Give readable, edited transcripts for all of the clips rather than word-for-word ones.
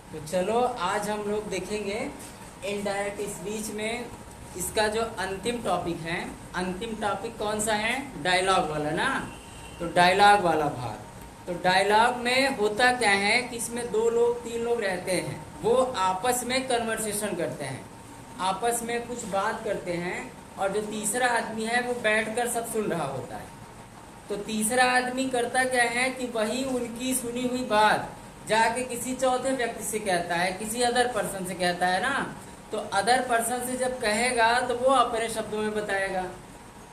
तो चलो आज हम लोग देखेंगे इनडायरेक्ट स्पीच में इसका जो अंतिम टॉपिक है। अंतिम टॉपिक कौन सा है? डायलॉग वाला ना। तो डायलॉग वाला भाग। तो डायलॉग में होता क्या है कि इसमें 2 लोग 3 लोग रहते हैं, वो आपस में कन्वर्सेशन करते हैं, आपस में कुछ बात करते हैं, और जो तीसरा आदमी है वो बैठकर सब सुन रहा होता है। तो तीसरा आदमी करता क्या है कि वही उनकी सुनी हुई बात जाके किसी चौथे व्यक्ति से कहता है, किसी अदर पर्सन से कहता है ना। तो अदर पर्सन से जब कहेगा तो वो अपने शब्दों में बताएगा।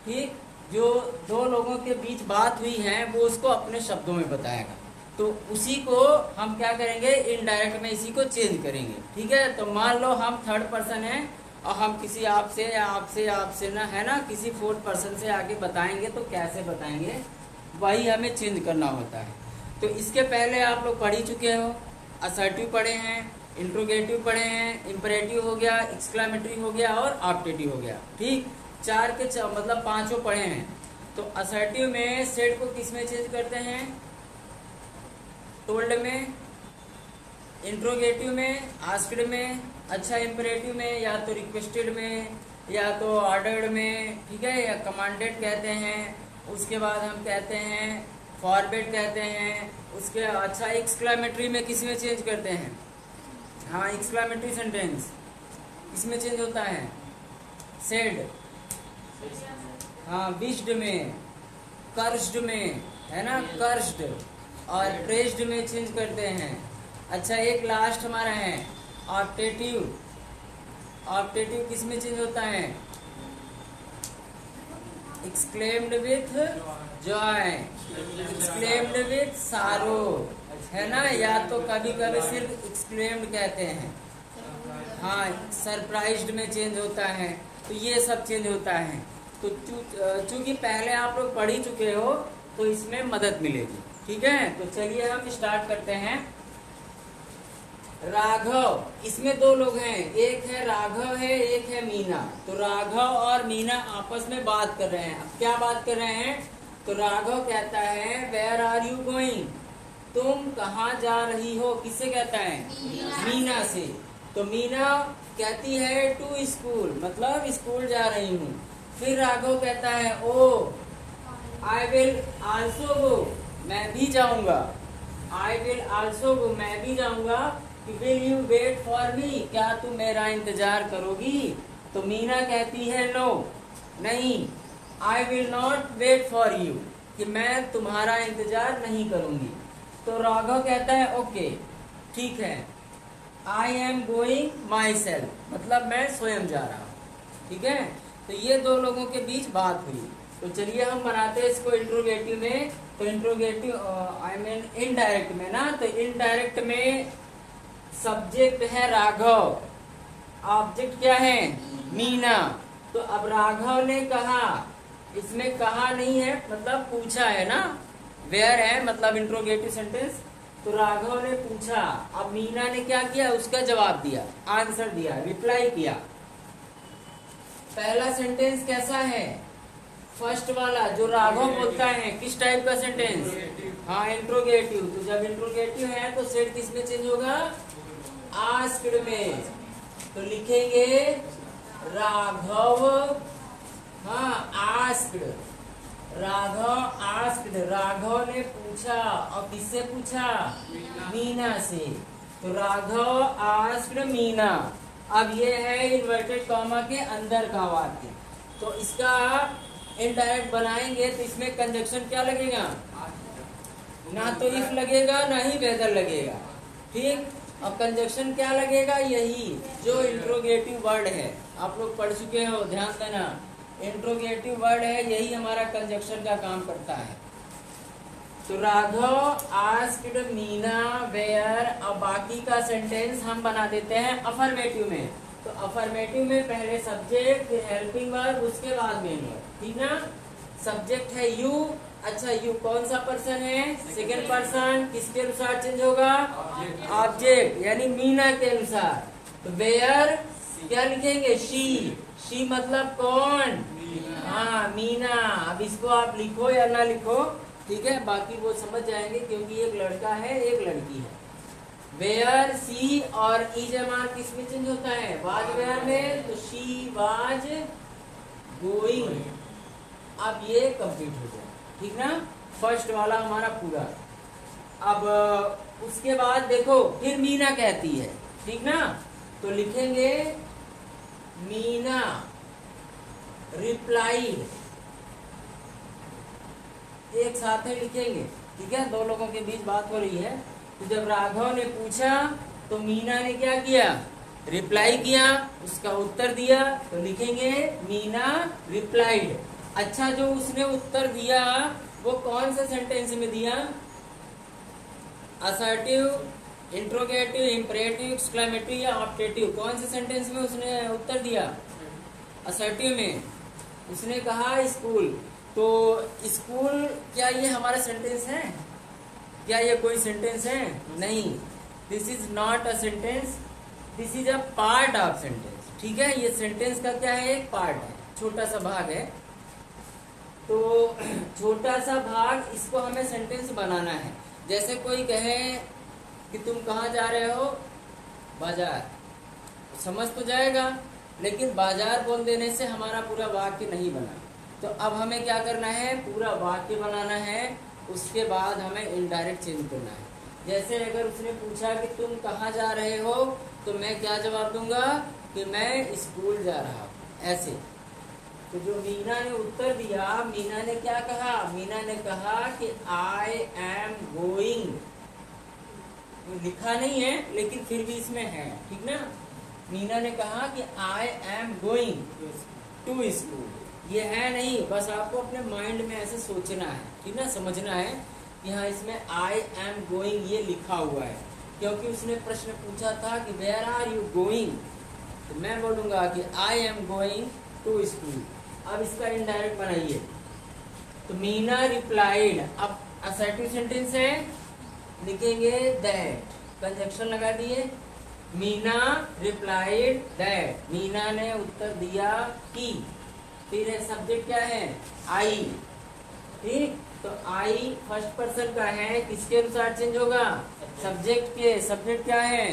ठीक, जो 2 लोगों के बीच बात हुई है वो उसको अपने शब्दों में बताएगा। तो उसी को हम क्या करेंगे, इनडायरेक्ट में इसी को चेंज करेंगे। ठीक है, तो मान लो हम 3rd पर्सन हैं और हम किसी आपसे या आपसे ना है ना किसी 4th पर्सन से आके बताएंगे। तो कैसे बताएंगे, वही हमें चेंज करना होता है। तो इसके पहले आप लोग पढ़ ही चुके हो। असर्टिव पढ़े हैं, इंट्रोगेटिव पढ़े हैं, इंपरेटिव हो गया, एक्सक्लेमेटरी हो गया और ऑप्टेटिव हो गया। ठीक, 4 के मतलब 5 पढ़े हैं। तो असर्टिव में सेड को किस में चेंज करते हैं? टोल्ड में। इंट्रोगेटिव में आस्क्ड में। अच्छा, इंपरेटिव में या तो रिक्वेस्टेड में या तो ऑर्डर्ड में। ठीक है, या कमांडेड कहते हैं। उसके बाद हम कहते हैं फॉरवर्ड कहते हैं। उसके अच्छा, एक्सक्लेमेटरी में किस में चेंज करते हैं? हाँ, एक्सक्लेमेटरी सेंटेंस इसमें चेंज होता है। सेड, हाँ, विश्ड में, कर्स्ड में है ना, कर्स्ड, और प्रेस्ड में चेंज करते हैं। अच्छा, एक लास्ट हमारा है ऑप्टेटिव। ऑप्टेटिव किस में चेंज होता है? Exclaimed with Joy, exclaimed with सारो है ना, या तो कभी कभी सिर्फ एक्सक्लेम्ड कहते हैं। हाँ, सरप्राइज्ड में चेंज होता है। तो ये सब चेंज होता है। तो चूंकि पहले आप लोग पढ़ ही चुके हो तो इसमें मदद मिलेगी। ठीक है, तो चलिए हम स्टार्ट करते हैं। राघव, इसमें 2 लोग हैं, एक है राघव है, एक है मीना। तो राघव और मीना आपस में बात कर रहे हैं। अब क्या बात कर रहे हैं? तो राघव कहता है वेयर आर यू गोइंग, तुम कहाँ जा रही हो? किससे कहता है? मीना से। तो मीना कहती है टू स्कूल, मतलब स्कूल जा रही हूँ। फिर राघव कहता है ओ आई विल आल्सो गो, मैं भी जाऊंगा। आई विल आल्सो गो, मैं भी जाऊंगा। Will you wait for me, क्या तुम मेरा इंतजार करोगी? तो मीना कहती है नो, नहीं। I will not wait for you, कि मैं तुम्हारा इंतजार नहीं करूंगी। तो राघव कहता है ओके, ठीक है। आई एम गोइंग माई सेल्फ, मतलब मैं स्वयं जा रहा हूँ। ठीक है, तो ये 2 लोगों के बीच बात हुई। तो चलिए हम बनाते हैं इसको इंट्रोगेटिव में। तो इंट्रोगेटिव आई मीन इनडायरेक्ट में ना, तो इनडायरेक्ट में सब्जेक्ट है राघव, ऑब्जेक्ट क्या है? मीना। तो अब राघव ने कहा, इसमें कहा नहीं है मतलब पूछा है ना, वेयर है मतलब इंट्रोगेटिव सेंटेंस। तो राघव ने पूछा, अब मीना ने क्या किया? उसका जवाब दिया, आंसर दिया, रिप्लाई किया। पहला सेंटेंस कैसा है? फर्स्ट वाला जो राघव बोलता है, किस टाइप का सेंटेंस? हाँ, इंट्रोगेटिव। तो जब इंट्रोगेटिव है तो सेट किस में चेंज होगा? आस्क्ड में। तो लिखेंगे राघव, हाँ, आस्क्ड। राघव आस्क्ड, राघव ने पूछा। और किससे पूछा? मीना से। तो राघव आस्क्ड मीना। अब ये है इन्वर्टेड कॉमा के अंदर का वाक्य। तो इसका इनडायरेक्ट बनाएंगे तो इसमें कंजक्शन क्या लगेगा? ना तो इफ लगेगा ना ही वेदर लगेगा। ठीक, और कंजक्शन क्या लगेगा? यही जो इंट्रोगेटिव वर्ड है, आप लोग पढ़ चुके हो, ध्यान देना। इंट्रोगेटिव वर्ड है, यही हमारा कंजक्शन का काम करता है। तो राघव आस्क्ड मीना वेयर। अब बाकी का सेंटेंस हम बना देते हैं अफर्मेटिव में। तो अफर्मेटिव में पहले सब्जेक्ट, फिर हेल्पिंग वर्ब, उसके बाद मेन वर्ब। ठीक ना? सब्जेक्ट है यू। अच्छा, यू कौन सा पर्सन है? 2nd person. किसके अनुसार चेंज होगा? ऑब्जेक्ट, यानी मीना के अनुसार। तो वेयर क्या लिखेंगे? शी। शी मतलब कौन? हाँ, मीना। अब इसको आप लिखो या ना लिखो, ठीक है, बाकी वो समझ जाएंगे, क्योंकि एक लड़का है एक लड़की है। वेयर सी और इजमार किस में चेंज होता है? वाज वेयर में, तो शी वाज गोइंग। अब ये कंप्लीट हो गया, ठीक ना, फर्स्ट वाला हमारा पूरा। अब उसके बाद देखो फिर मीना कहती है, ठीक ना, तो लिखेंगे मीना रिप्लाइड, एक साथ में लिखेंगे, ठीक है, दो लोगों के बीच बात हो रही है। तो जब राघव ने पूछा तो मीना ने क्या किया? रिप्लाई किया, उसका उत्तर दिया, तो लिखेंगे मीना रिप्लाइड। अच्छा, जो उसने उत्तर दिया वो कौन से सेंटेंस में दिया? असर्टिव, इंट्रोगेटिव, इंपरेटिव, एक्सक्लेमेटिव या ऑप्टेटिव? कौन से सेंटेंस में उसने उत्तर दिया? असर्टिव में। उसने कहा स्कूल, तो स्कूल क्या ये हमारा सेंटेंस है? क्या ये कोई सेंटेंस है? नहीं, this is not a sentence, this is a part of sentence, ठीक है। ये सेंटेंस का क्या है? एक पार्ट है, छोटा सा भाग है। तो छोटा सा भाग, इसको हमें सेंटेंस बनाना है। जैसे कोई कहे कि तुम कहाँ जा रहे हो? बाजार, समझ तो जाएगा, लेकिन बाजार बोल देने से हमारा पूरा वाक्य नहीं बना। तो अब हमें क्या करना है? पूरा वाक्य बनाना है, उसके बाद हमें इनडायरेक्ट चेंज करना है। जैसे अगर उसने पूछा कि तुम कहाँ जा रहे हो, तो मैं क्या जवाब दूंगा? कि मैं स्कूल जा रहा हूँ, ऐसे। तो जो मीना ने उत्तर दिया, मीना ने क्या कहा? मीना ने कहा कि आई एम गोइंग, लिखा नहीं है लेकिन फिर भी इसमें है, ठीक ना। मीना ने कहा कि I am going to school. ये है नहीं, बस आपको अपने माइंड में ऐसे सोचना है, ठीक ना, समझना है कि हाँ इसमें आई एम गोइंग ये लिखा हुआ है। क्योंकि उसने प्रश्न पूछा था कि वेयर आर यू गोइंग, तो मैं बोलूंगा कि I am going to school. अब इसका इनडायरेक्ट बनाइए, तो मीना रिप्लाइड। अब असर्टिव सेंटेंस है, लिखेंगे दैट, कंजक्शन लगा दिए। मीना रिप्लाइड दैट, मीना ने उत्तर दिया कि। फिर है सब्जेक्ट क्या है? आई, ठीक। तो आई फर्स्ट पर्सन का है, किसके अनुसार चेंज होगा? सब्जेक्ट के। सब्जेक्ट क्या है?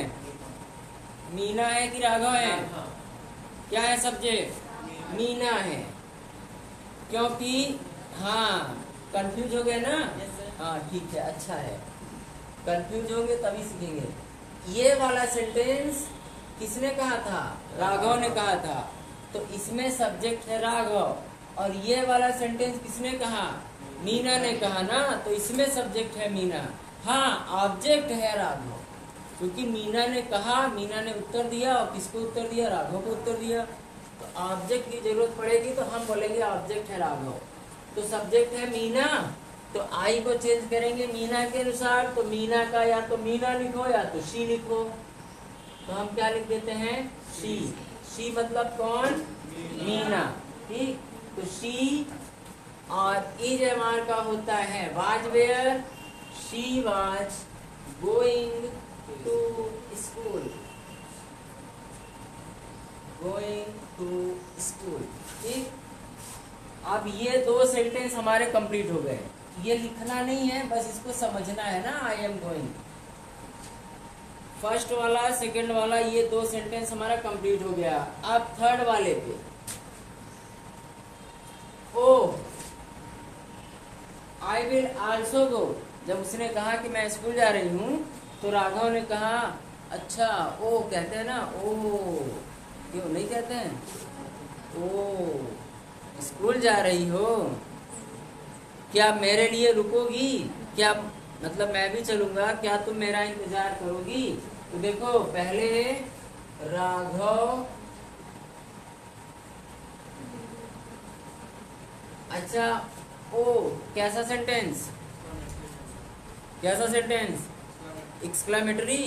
मीना है कि राघव है? क्या है सब्जेक्ट? मीना है। क्योंकि हाँ कंफ्यूज हो गए ना? हाँ ठीक है, अच्छा है, कंफ्यूज होंगे तभी सीखेंगे। ये वाला सेंटेंस किसने कहा था? राघव ने कहा था, तो इसमें सब्जेक्ट है राघव। और ये वाला सेंटेंस किसने कहा? मीना ने कहा ना, तो इसमें सब्जेक्ट है मीना। हाँ, ऑब्जेक्ट है राघव, क्योंकि मीना ने कहा, मीना ने उत्तर दिया, और किसको उत्तर दिया? राघव को उत्तर दिया। तो ऑब्जेक्ट की जरूरत पड़ेगी तो हम बोलेंगे ऑब्जेक्ट है राघव। तो सब्जेक्ट है मीना, तो आई को चेंज करेंगे मीना के अनुसार। तो मीना का या तो मीना लिखो या तो शी लिखो। तो हम क्या लिख देते हैं? शी। शी मतलब कौन? मीना, ठीक। तो शी और इज एमआर का होता है was were, she was going to school, going to school, ठीक। अब ये दो सेंटेंस हमारे कंप्लीट हो गए। ये लिखना नहीं है, बस इसको समझना है ना। आई एम गोइंग, फर्स्ट वाला सेकंड वाला, ये दो सेंटेंस हमारा कंप्लीट हो गया। अब थर्ड वाले पे, ओ आई विल आल्सो गो। जब उसने कहा कि मैं स्कूल जा रही हूँ, तो राघव ने कहा अच्छा, ओ कहते हैं ना, ओ क्यों नहीं कहते हैं? ओ स्कूल जा रही हो, क्या मेरे लिए रुकोगी? क्या मतलब मैं भी चलूंगा, क्या तुम मेरा इंतजार करोगी? तो देखो पहले राघव, अच्छा ओ कैसा सेंटेंस? कैसा सेंटेंस? एक्सक्लेमेटरी।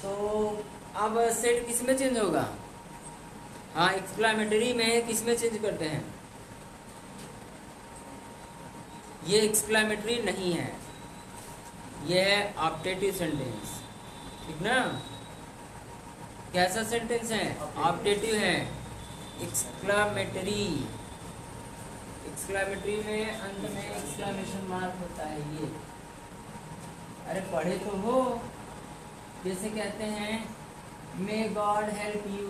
तो अब सेट किस में चेंज होगा? हाँ, एक्सक्लेमेटरी में किस में चेंज करते हैं? ये एक्सक्लेमेटरी नहीं है, ये है ऑप्टेटिव सेंटेंस, ठीक ना। कैसा सेंटेंस है? ऑप्टेटिव है। एक्सक्लेमेटरी, एक्सक्लेमेटरी में अंत में एक्सक्लेमेशन मार्क होता है। ये अरे पढ़े तो हो। जैसे कहते हैं may God help you,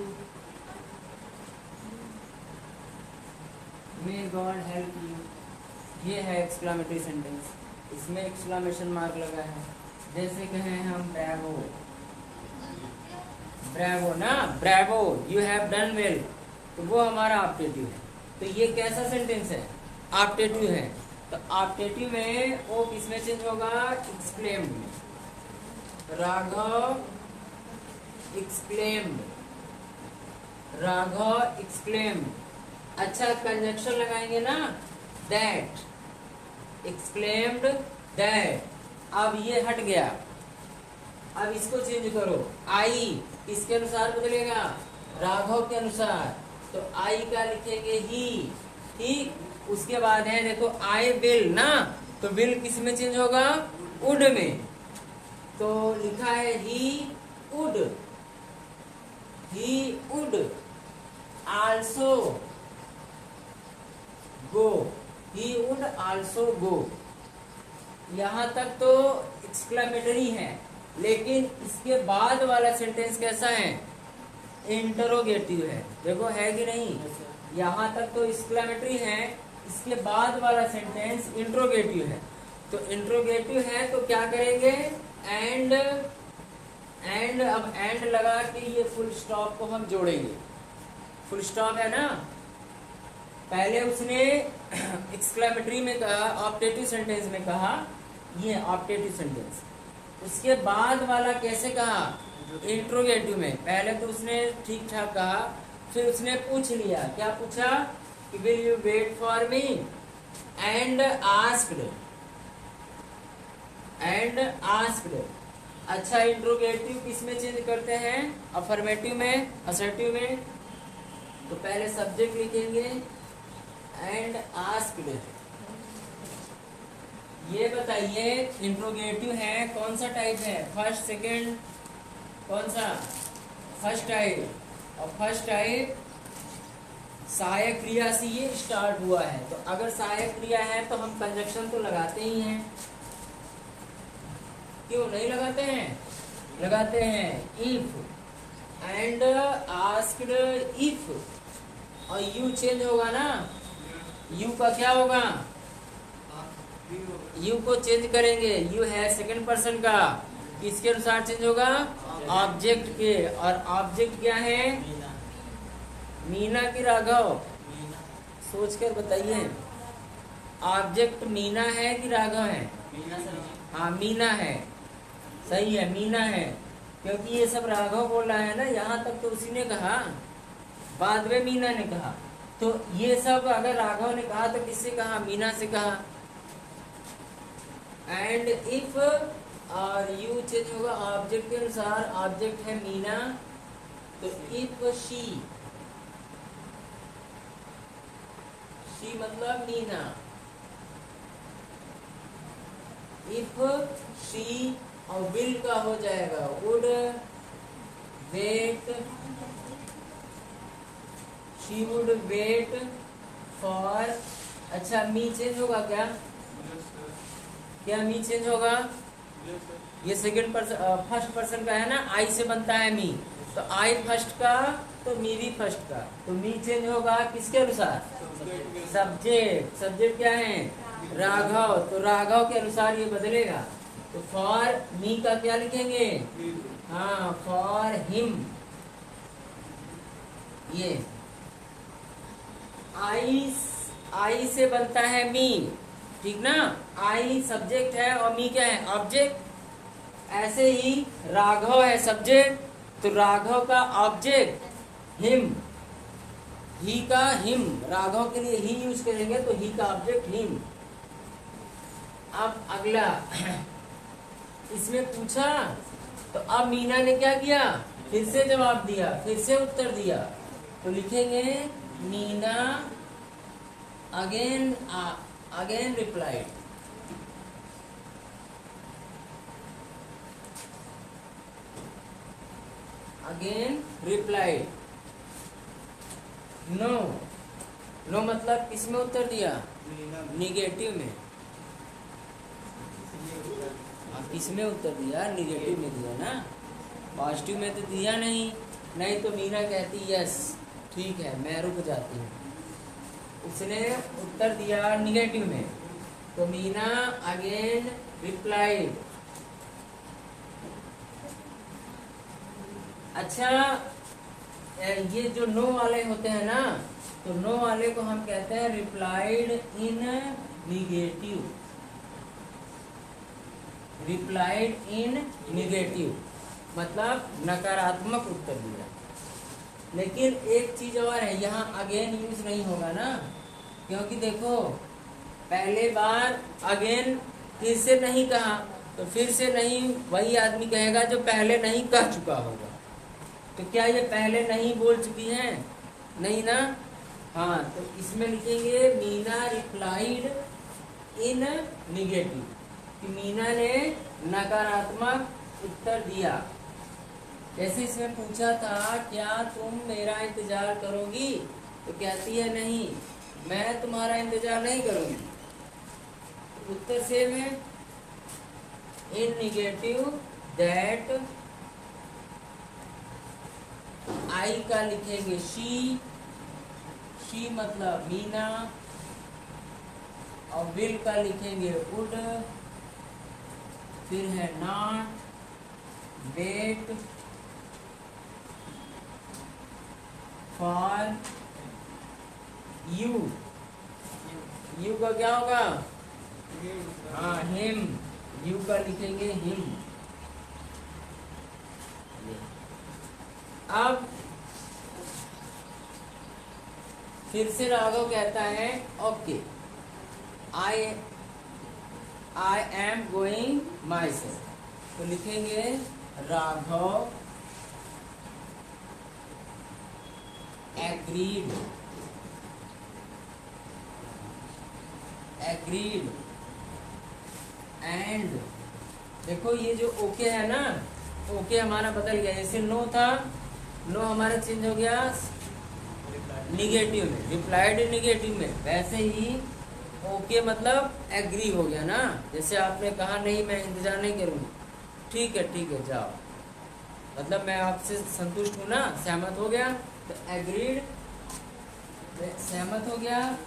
may God help you, ये है एक्सक्लामेटरी सेंटेंस, इसमें एक्सक्लामेशन मार्क लगा है। जैसे कहें हम ब्रेवो, ब्रेवो ना, bravo you have done well, तो वो हमारा ऑप्टेटिव है। तो ये कैसा सेंटेंस है? ऑप्टेटिव है। तो ऑप्टेटिव में वो किसमें चेंज होगा? एक्सक्लेम्ड में। Raghav exclaimed, Raghav exclaimed. अच्छा कंजक्शन लगाएंगे ना, दैट, एक्सक्लेम्ड दैट। अब ये हट गया, अब इसको चेंज करो। आई किसके अनुसार बदलेगा? राघव के अनुसार। तो आई का लिखेंगे ही, ठीक। उसके बाद है देखो आई विल ना, तो विल किस में चेंज होगा? वुड में। तो लिखा है he would, he would also go, he would also go. यहां तक तो एक्सक्लेमेटरी है, लेकिन इसके बाद वाला सेंटेंस कैसा है? इंटरोगेटिव है। देखो है कि नहीं? यहां तक तो एक्सक्लेमेटरी है, इसके बाद वाला सेंटेंस इंट्रोगेटिव है। तो इंट्रोगेटिव है तो क्या करेंगे? And, and. अब एंड लगा के ये फुल स्टॉप को हम जोड़ेंगे। फुल स्टॉप है ना, पहले उसने एक्सक्लेमेटरी में कहा, ऑप्टेटिव सेंटेंस में कहा, ये ऑप्टेटिव सेंटेंस। उसके बाद वाला कैसे कहा? इंट्रोगेटिव में। पहले तो उसने ठीक ठाक कहा, फिर उसने पूछ लिया। क्या पूछा? कि will you wait for me, and asked, and asked. अच्छा इंट्रोगेटिव किस में चेंज करते हैं? अफर्मेटिव में, असर्टिव में। तो पहले सब्जेक्ट लिखेंगे एंड आस्क्ड। ये बताइए इंट्रोगेटिव है कौन सा टाइप है? फर्स्ट, सेकंड, कौन सा? First type. और फर्स्ट टाइप सहायक क्रिया से ये स्टार्ट हुआ है। तो अगर सहायक क्रिया है तो हम कंजक्शन तो लगाते ही हैं। क्यों नहीं लगाते हैं? लगाते हैं। इफ एंड आस्क्ड इफ, और यू चेंज होगा ना, यू का क्या होगा? यू को चेंज करेंगे। यू है सेकंड पर्सन का, किसके अनुसार चेंज होगा? ऑब्जेक्ट के। और ऑब्जेक्ट क्या है? मीना की राघव? सोचकर बताइए, ऑब्जेक्ट मीना है कि राघव है? हाँ मीना है, सही है, मीना है। क्योंकि ये सब राघव बोल रहा है ना, यहाँ तक तो उसी ने कहा, बाद में मीना ने कहा। तो ये सब अगर राघव ने कहा तो किससे कहा? मीना से कहा। एंड इफ और यू चेंज होगा ऑब्जेक्ट के अनुसार। ऑब्जेक्ट है मीना, तो इफ शी, शी मतलब मीना। इफ शी, और विल का हो जाएगा would wait, she would wait for. अच्छा मी चेंज होगा क्या? क्या मी चेंज होगा? ये सेकंड पर्सन, फर्स्ट पर्सन का है ना, आई से बनता है मी। तो आई फर्स्ट का, तो मी भी फर्स्ट का। तो मी चेंज होगा किसके अनुसार? सब्जेक्ट। सब्जेक्ट क्या है? राघव। तो राघव के अनुसार ये बदलेगा। तो फॉर मी का क्या लिखेंगे? हाँ फॉर हिम। ये आई से बनता है मी, ठीक ना? आई सब्जेक्ट है और मी क्या है? ऑब्जेक्ट। ऐसे ही राघव है सब्जेक्ट, तो राघव का ऑब्जेक्ट हिम, ही का हिम। राघव के लिए ही यूज करेंगे तो ही का ऑब्जेक्ट हिम। अब अगला इसमें पूछा, तो अब मीना ने क्या किया? फिर से जवाब दिया, फिर से उत्तर दिया। तो लिखेंगे Meena again, again replied. Again replied. No, no मतलब किसमें उत्तर दिया? निगेटिव में। इसमें उत्तर दिया, निगेटिव में दिया ना, पॉजिटिव में तो दिया नहीं। नहीं तो मीना कहती यस ठीक है, मैं रुक जाती हूँ। उसने उत्तर दिया निगेटिव में, तो मीना अगेन रिप्लाइड। अच्छा, ये जो नो वाले होते हैं ना, तो नो वाले को हम कहते हैं replied in negative. Replied in negative मतलब नकारात्मक उत्तर दिया। लेकिन एक चीज और है, यहाँ अगेन यूज नहीं होगा ना, क्योंकि देखो पहले बार अगेन फिर से नहीं कहा, तो फिर से नहीं वही आदमी कहेगा जो पहले नहीं कह चुका होगा। तो क्या ये पहले नहीं बोल चुकी हैं? नहीं ना। हाँ, तो इसमें लिखेंगे मीना रिप्लाइड इन निगेटिव, कि मीना ने नकारात्मक उत्तर दिया। जैसे इसमें पूछा था क्या तुम मेरा इंतजार करोगी, तो कहती है नहीं, मैं तुम्हारा इंतजार नहीं करूंगी। उत्तर सेम है, इन निगेटिव दैट, आई का लिखेंगे शी, शी मतलब मीना, और विल का लिखेंगे वुड, फिर है not, wait, for you, you का क्या होगा? हाँ हिम, यू का लिखेंगे हिम। अब फिर से राघव कहता है okay, I am going my self, तो लिखेंगे राघव एग्रीड, एग्रीड एंड, देखो ये जो ओके है ना, ओके हमारा बदल गया, जैसे नो था, नो हमारा चेंज हो गया निगेटिव में, रिप्लाइड निगेटिव में, वैसे ही ओके मतलब एग्री हो गया ना। जैसे आपने कहा नहीं मैं इंतजार नहीं करूंगी, ठीक है जाओ, मतलब मैं आपसे संतुष्ट हूं ना, सहमत हो गया, तो एग्रीड सहमत हो गया।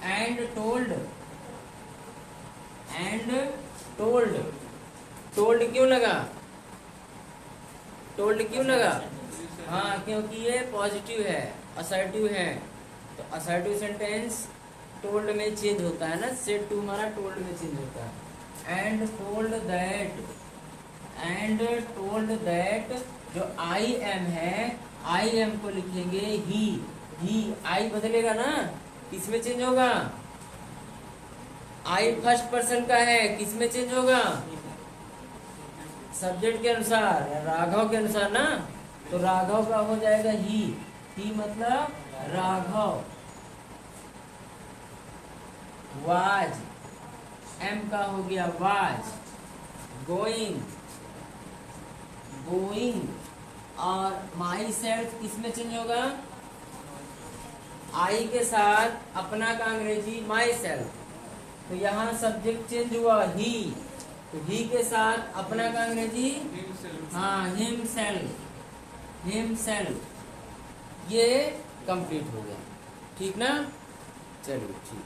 And told, and told, told क्यों लगा? टोल्ड क्यों लगा? हाँ, क्योंकि ये पॉजिटिव है, असर्टिव है, तो असर्टिव सेंटेंस टोल्ड में चेंज होता है ना, सेड टू हमारा टोल्ड में चेंज होता है। And told that, and told that, जो आई एम है, आई एम को लिखेंगे ही, आई बदलेगा ना, किसमें चेंज होगा? आई फर्स्ट पर्सन का है, किसमें चेंज होगा? सब्जेक्ट के अनुसार, राघव के अनुसार ना, तो राघव का हो जाएगा ही मतलब राघव। वाज, एम का हो गया वाज, गोइंग, और माई सेल्फ किसमें चेंज होगा? आई के साथ अपना का अंग्रेजी माई सेल्फ, तो यहाँ सब्जेक्ट चेंज हुआ ही, तो ही के साथ अपना का अंग्रेजी हाँ हिम सेल्फ, ये कंप्लीट हो गया, ठीक ना? चलिए ठीक।